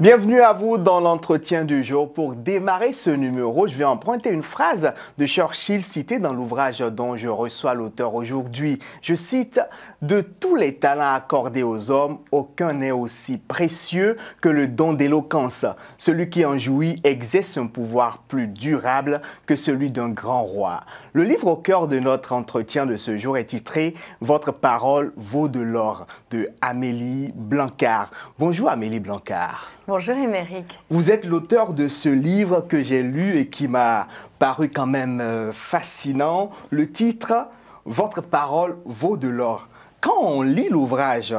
Bienvenue à vous dans l'entretien du jour. Pour démarrer ce numéro, je vais emprunter une phrase de Churchill citée dans l'ouvrage dont je reçois l'auteur aujourd'hui. Je cite « De tous les talents accordés aux hommes, aucun n'est aussi précieux que le don d'éloquence. Celui qui en jouit exerce un pouvoir plus durable que celui d'un grand roi. » Le livre au cœur de notre entretien de ce jour est titré « Votre parole vaut de l'or » de Amélie Blancard. Bonjour Amélie Blancard. Bonjour Émeric. Vous êtes l'auteur de ce livre que j'ai lu et qui m'a paru quand même fascinant. Le titre « Votre parole vaut de l'or ». Quand on lit l'ouvrage,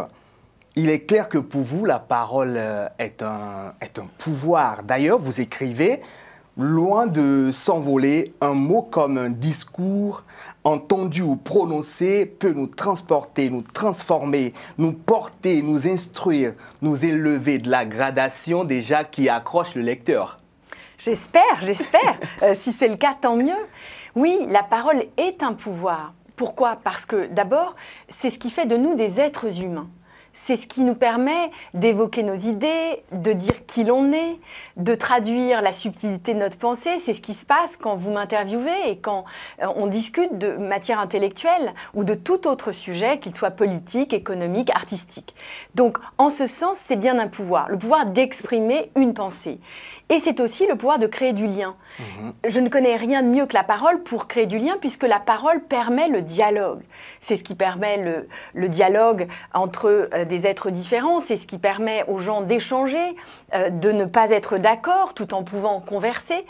il est clair que pour vous, la parole est un pouvoir. D'ailleurs, vous écrivez « Loin de s'envoler, un mot comme un discours entendu ou prononcé peut nous transporter, nous transformer, nous porter, nous instruire, nous élever de la gradation déjà qui accroche le lecteur. » J'espère. Si c'est le cas, tant mieux. Oui, la parole est un pouvoir. Pourquoi? Parce que d'abord, c'est ce qui fait de nous des êtres humains. C'est ce qui nous permet d'évoquer nos idées, de dire qui l'on est, de traduire la subtilité de notre pensée. C'est ce qui se passe quand vous m'interviewez et quand on discute de matière intellectuelle ou de tout autre sujet, qu'il soit politique, économique, artistique. Donc, en ce sens, c'est bien un pouvoir, le pouvoir d'exprimer une pensée. Et c'est aussi le pouvoir de créer du lien. Je ne connais rien de mieux que la parole pour créer du lien, puisque la parole permet le dialogue. C'est ce qui permet le dialogue entre des êtres différents, c'est ce qui permet aux gens d'échanger, de ne pas être d'accord tout en pouvant converser.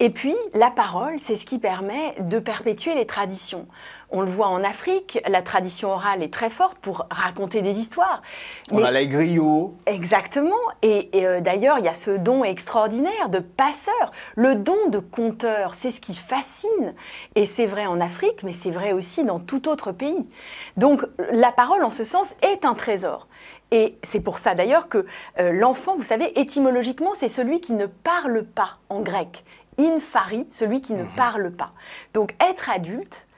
Et puis, la parole, c'est ce qui permet de perpétuer les traditions. On le voit en Afrique, la tradition orale est très forte pour raconter des histoires. On a les griots. Exactement. Et d'ailleurs, il y a ce don extraordinaire de passeur. Le don de conteur, c'est ce qui fascine. Et c'est vrai en Afrique, mais c'est vrai aussi dans tout autre pays. Donc, la parole, en ce sens, est un trésor. Et c'est pour ça d'ailleurs que l'enfant, vous savez, étymologiquement, c'est celui qui ne parle pas en grec. Infari, celui qui ne parle pas. Donc, être adulte,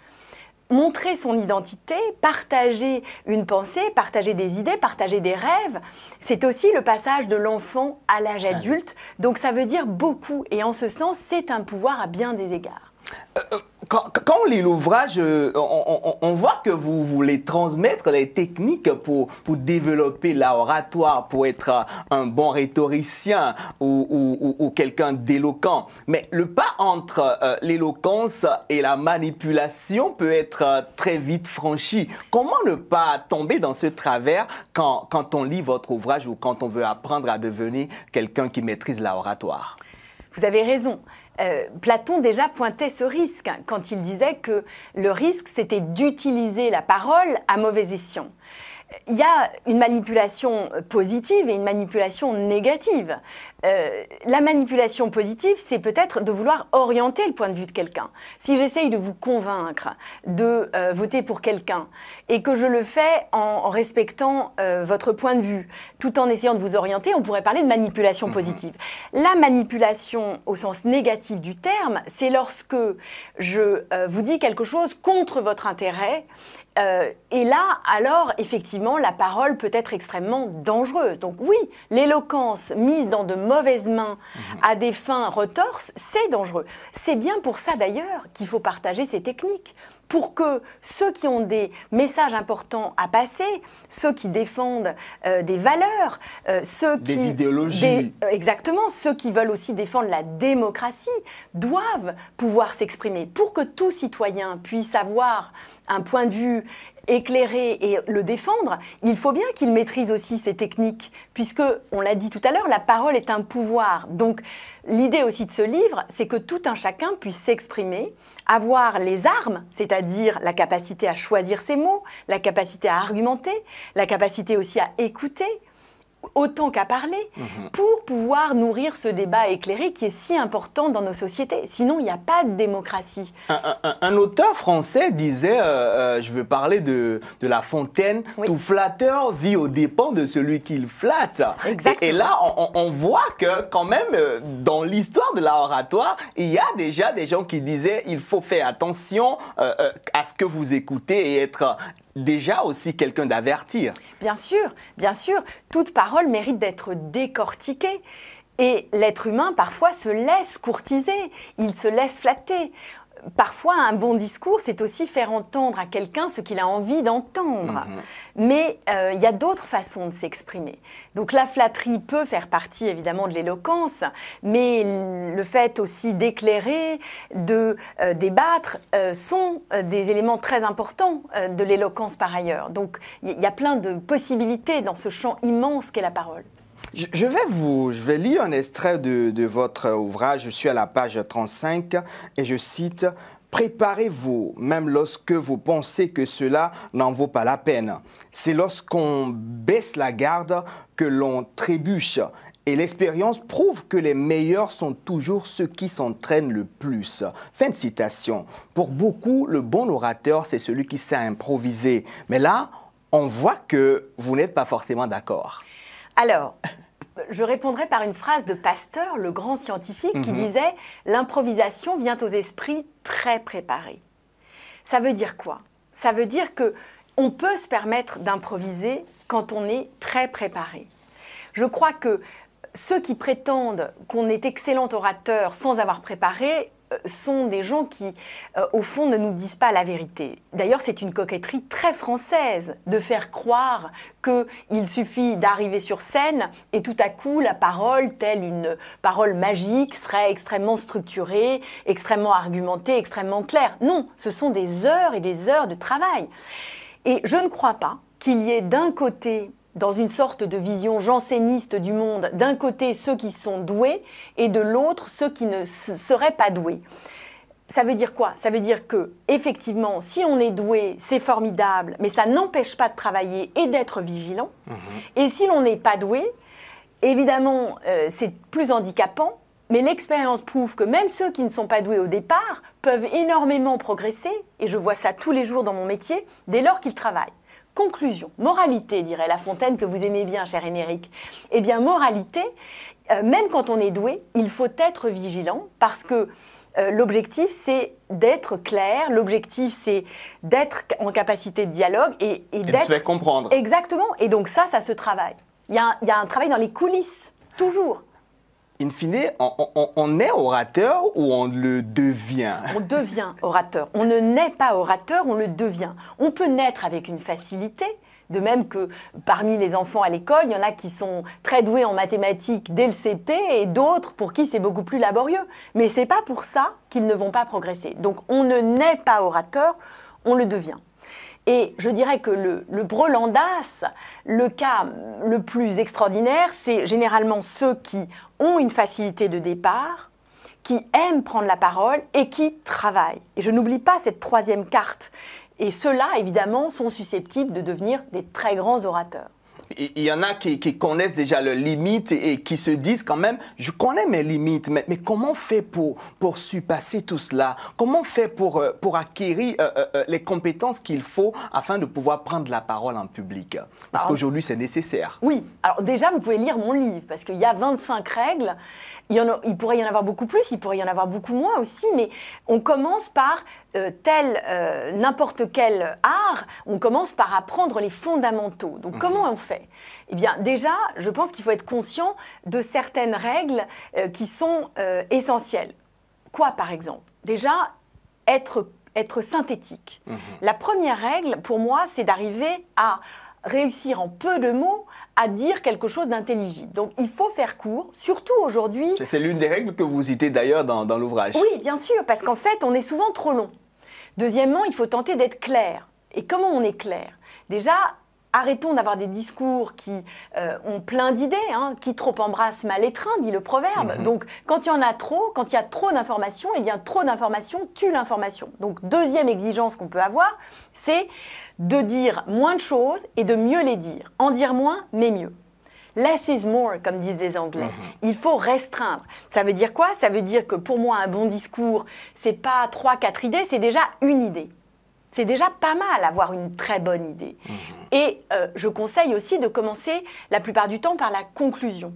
montrer son identité, partager une pensée, partager des idées, partager des rêves, c'est aussi le passage de l'enfant à l'âge adulte. Donc, ça veut dire beaucoup. Et en ce sens, c'est un pouvoir à bien des égards. Quand on lit l'ouvrage, on voit que vous voulez transmettre les techniques pour développer l'oratoire, pour être un bon rhétoricien ou quelqu'un d'éloquent. Mais le pas entre l'éloquence et la manipulation peut être très vite franchi. Comment ne pas tomber dans ce travers quand on lit votre ouvrage ou quand on veut apprendre à devenir quelqu'un qui maîtrise l'oratoire? Vous avez raison. Platon déjà pointait ce risque quand il disait que le risque, c'était d'utiliser la parole à mauvais escient. Il y a une manipulation positive et une manipulation négative. La manipulation positive, c'est peut-être de vouloir orienter le point de vue de quelqu'un. Si j'essaye de vous convaincre de voter pour quelqu'un et que je le fais en respectant votre point de vue, tout en essayant de vous orienter, on pourrait parler de manipulation positive. La manipulation au sens négatif du terme, c'est lorsque je vous dis quelque chose contre votre intérêt. Et là, alors, effectivement, la parole peut être extrêmement dangereuse. Donc oui, l'éloquence mise dans de mauvaises mains à des fins retorses, c'est dangereux. C'est bien pour ça, d'ailleurs, qu'il faut partager ces techniques. Pour que ceux qui ont des messages importants à passer, ceux qui défendent des valeurs, des idéologies. Exactement, ceux qui veulent aussi défendre la démocratie, doivent pouvoir s'exprimer. Pour que tout citoyen puisse avoir un point de vue éclairé et le défendre, il faut bien qu'il maîtrise aussi ces techniques, puisque, on l'a dit tout à l'heure, la parole est un pouvoir. Donc, l'idée aussi de ce livre, c'est que tout un chacun puisse s'exprimer, avoir les armes, c'est-à-dire la capacité à choisir ses mots, la capacité à argumenter, la capacité aussi à écouter, autant qu'à parler, pour pouvoir nourrir ce débat éclairé qui est si important dans nos sociétés. Sinon, il n'y a pas de démocratie. Un auteur français disait, je veux parler de La Fontaine, oui. Tout flatteur vit aux dépens de celui qu'il flatte. Et là, on voit que quand même, dans l'histoire de l'oratoire, il y a déjà des gens qui disaient, il faut faire attention à ce que vous écoutez et être déjà aussi quelqu'un d'avertir. Bien sûr, toute parole mérite d'être décortiquée. Et l'être humain, parfois, se laisse courtiser, il se laisse flatter. Parfois, un bon discours, c'est aussi faire entendre à quelqu'un ce qu'il a envie d'entendre. Mais il y a d'autres façons de s'exprimer. Donc la flatterie peut faire partie évidemment de l'éloquence, mais le fait aussi d'éclairer, de débattre, sont des éléments très importants de l'éloquence par ailleurs. Donc il y a plein de possibilités dans ce champ immense qu'est la parole. Je vais lire un extrait de votre ouvrage. Je suis à la page 35 et je cite « Préparez-vous, même lorsque vous pensez que cela n'en vaut pas la peine. C'est lorsqu'on baisse la garde que l'on trébuche. Et l'expérience prouve que les meilleurs sont toujours ceux qui s'entraînent le plus. » Fin de citation. Pour beaucoup, le bon orateur, c'est celui qui sait improviser. Mais là, on voit que vous n'êtes pas forcément d'accord. Alors, je répondrai par une phrase de Pasteur, le grand scientifique, qui disait « L'improvisation vient aux esprits très préparés ». Ça veut dire quoi? Ça veut dire qu'on peut se permettre d'improviser quand on est très préparé. Je crois que ceux qui prétendent qu'on est excellent orateur sans avoir préparé sont des gens qui, au fond, ne nous disent pas la vérité. D'ailleurs, c'est une coquetterie très française de faire croire qu'il suffit d'arriver sur scène et tout à coup, la parole, telle une parole magique, serait extrêmement structurée, extrêmement argumentée, extrêmement claire. Non, ce sont des heures et des heures de travail. Et je ne crois pas qu'il y ait d'un côté, dans une sorte de vision janséniste du monde, d'un côté ceux qui sont doués et de l'autre ceux qui ne seraient pas doués. Ça veut dire quoi? Ça veut dire que, effectivement, si on est doué, c'est formidable, mais ça n'empêche pas de travailler et d'être vigilant. Et si l'on n'est pas doué, évidemment, c'est plus handicapant, mais l'expérience prouve que même ceux qui ne sont pas doués au départ peuvent énormément progresser, et je vois ça tous les jours dans mon métier, dès lors qu'ils travaillent. Conclusion, moralité, dirait La Fontaine, que vous aimez bien, cher Émeric. Eh bien, moralité, même quand on est doué, il faut être vigilant parce que l'objectif, c'est d'être clair, l'objectif, c'est d'être en capacité de dialogue et de se faire comprendre. Exactement, et donc ça se travaille. Il y a un travail dans les coulisses, toujours. In fine, on est orateur ou on le devient? On devient orateur. On ne naît pas orateur, on le devient. On peut naître avec une facilité, de même que parmi les enfants à l'école, il y en a qui sont très doués en mathématiques dès le CP et d'autres pour qui c'est beaucoup plus laborieux. Mais ce n'est pas pour ça qu'ils ne vont pas progresser. Donc on ne naît pas orateur, on le devient. Et je dirais que le brelandas, le cas le plus extraordinaire, c'est généralement ceux qui ont une facilité de départ, qui aiment prendre la parole et qui travaillent. Et je n'oublie pas cette troisième carte. Et ceux-là, évidemment, sont susceptibles de devenir des très grands orateurs. Il y en a qui connaissent déjà leurs limites et qui se disent quand même, je connais mes limites, mais comment on fait pour surpasser tout cela? Comment on fait pour acquérir les compétences qu'il faut afin de pouvoir prendre la parole en public? Parce qu'aujourd'hui, c'est nécessaire. Oui. Alors déjà, vous pouvez lire mon livre, parce qu'il y a 25 règles. Il pourrait y en avoir beaucoup plus, il pourrait y en avoir beaucoup moins aussi, mais on commence par n'importe quel art, on commence par apprendre les fondamentaux. Donc comment on fait? Eh bien déjà, je pense qu'il faut être conscient de certaines règles qui sont essentielles. Quoi par exemple? Déjà, être synthétique. La première règle, pour moi, c'est d'arriver à réussir en peu de mots à dire quelque chose d'intelligible. Donc, il faut faire court, surtout aujourd'hui. C'est l'une des règles que vous citez d'ailleurs dans l'ouvrage. Oui, bien sûr, parce qu'en fait, on est souvent trop long. Deuxièmement, il faut tenter d'être clair. Et comment on est clair? Déjà, arrêtons d'avoir des discours qui ont plein d'idées. Hein. Qui trop embrasse mal étreint, dit le proverbe. Donc, quand il y en a trop, quand il y a trop d'informations, eh bien, trop d'informations tue l'information. Donc, deuxième exigence qu'on peut avoir, c'est de dire moins de choses et de mieux les dire. En dire moins, mais mieux. Less is more, comme disent les Anglais. Il faut restreindre. Ça veut dire quoi? Ça veut dire que pour moi, un bon discours, c'est pas 3-4 idées, c'est déjà une idée. C'est déjà pas mal avoir une très bonne idée. Et je conseille aussi de commencer la plupart du temps par la conclusion.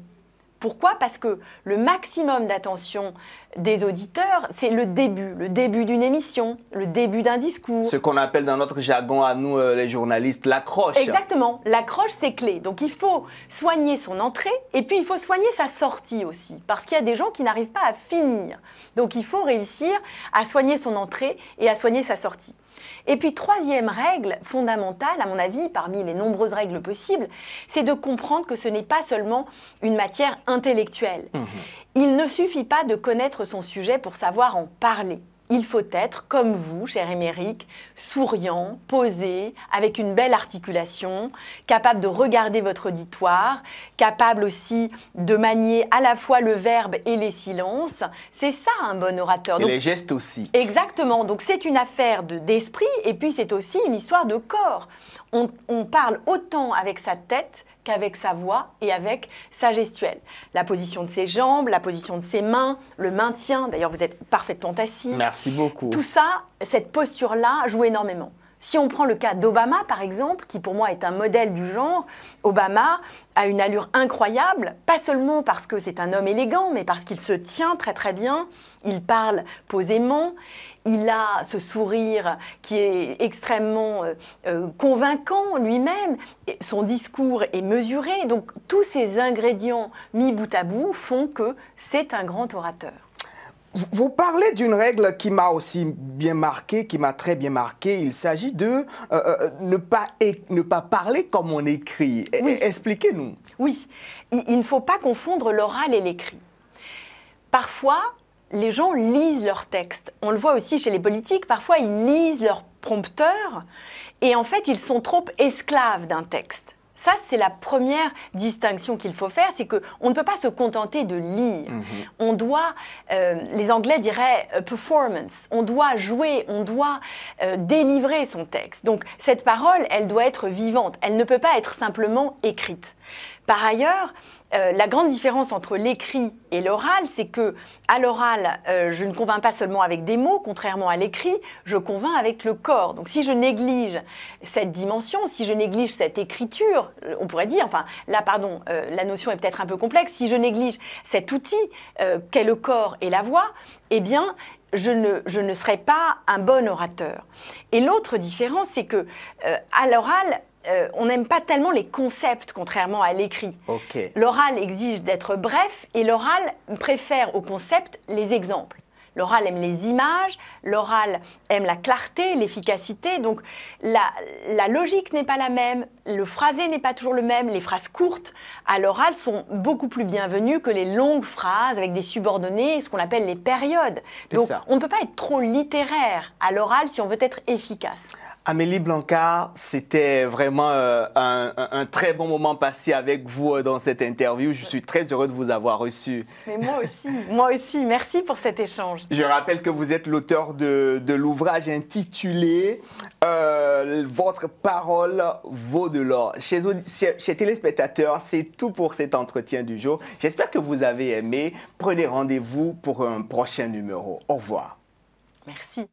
Pourquoi? Parce que le maximum d'attention des auditeurs, c'est le début d'une émission, le début d'un discours. Ce qu'on appelle dans notre jargon à nous, les journalistes, l'accroche. Exactement. L'accroche, c'est clé. Donc, il faut soigner son entrée et puis il faut soigner sa sortie aussi. Parce qu'il y a des gens qui n'arrivent pas à finir. Donc, il faut réussir à soigner son entrée et à soigner sa sortie. Et puis, troisième règle fondamentale, à mon avis, parmi les nombreuses règles possibles, c'est de comprendre que ce n'est pas seulement une matière intellectuelle. Il ne suffit pas de connaître son sujet pour savoir en parler. Il faut être, comme vous, cher Émeric, souriant, posé, avec une belle articulation, capable de regarder votre auditoire, capable aussi de manier à la fois le verbe et les silences. C'est ça un bon orateur. Et les gestes aussi. Exactement. Donc c'est une affaire d'esprit et puis c'est aussi une histoire de corps. On parle autant avec sa tête qu'avec sa voix et avec sa gestuelle. La position de ses jambes, la position de ses mains, le maintien. D'ailleurs, vous êtes parfaitement assis. Merci beaucoup. Tout ça, cette posture-là joue énormément. Si on prend le cas d'Obama, par exemple, qui pour moi est un modèle du genre, Obama a une allure incroyable, pas seulement parce que c'est un homme élégant, mais parce qu'il se tient très très bien, il parle posément, il a ce sourire qui est extrêmement convaincant lui-même, son discours est mesuré, donc tous ces ingrédients mis bout à bout font que c'est un grand orateur. Vous parlez d'une règle qui m'a aussi bien marqué, qui m'a très bien marqué. Il s'agit de ne pas parler comme on écrit. Oui. Expliquez-nous. Oui, il ne faut pas confondre l'oral et l'écrit. Parfois, les gens lisent leurs textes. On le voit aussi chez les politiques. Parfois, ils lisent leur prompteur et en fait, ils sont trop esclaves d'un texte. Ça, c'est la première distinction qu'il faut faire, c'est qu'on ne peut pas se contenter de lire. On doit, les Anglais diraient performance, on doit jouer, on doit délivrer son texte. Donc, cette parole, elle doit être vivante, elle ne peut pas être simplement écrite. Par ailleurs, la grande différence entre l'écrit et l'oral, c'est que à l'oral, je ne convainc pas seulement avec des mots, contrairement à l'écrit, je convainc avec le corps. Donc si je néglige cette dimension, si je néglige cette écriture, on pourrait dire, enfin là pardon, la notion est peut-être un peu complexe, si je néglige cet outil qu'est le corps et la voix, eh bien je ne serai pas un bon orateur. Et l'autre différence, c'est que à l'oral, on n'aime pas tellement les concepts, contrairement à l'écrit. Okay. L'oral exige d'être bref et l'oral préfère au concept les exemples. L'oral aime les images, l'oral aime la clarté, l'efficacité. Donc la logique n'est pas la même, le phrasé n'est pas toujours le même. Les phrases courtes à l'oral sont beaucoup plus bienvenues que les longues phrases avec des subordonnés, ce qu'on appelle les périodes. Donc on ne peut pas être trop littéraire à l'oral si on veut être efficace. Amélie Blancard, c'était vraiment un très bon moment passé avec vous dans cette interview. Je suis très heureux de vous avoir reçu. Mais moi aussi. Merci pour cet échange. Je rappelle que vous êtes l'auteur de l'ouvrage intitulé Votre parole vaut de l'or. Chers téléspectateurs, c'est tout pour cet entretien du jour. J'espère que vous avez aimé. Prenez rendez-vous pour un prochain numéro. Au revoir. Merci.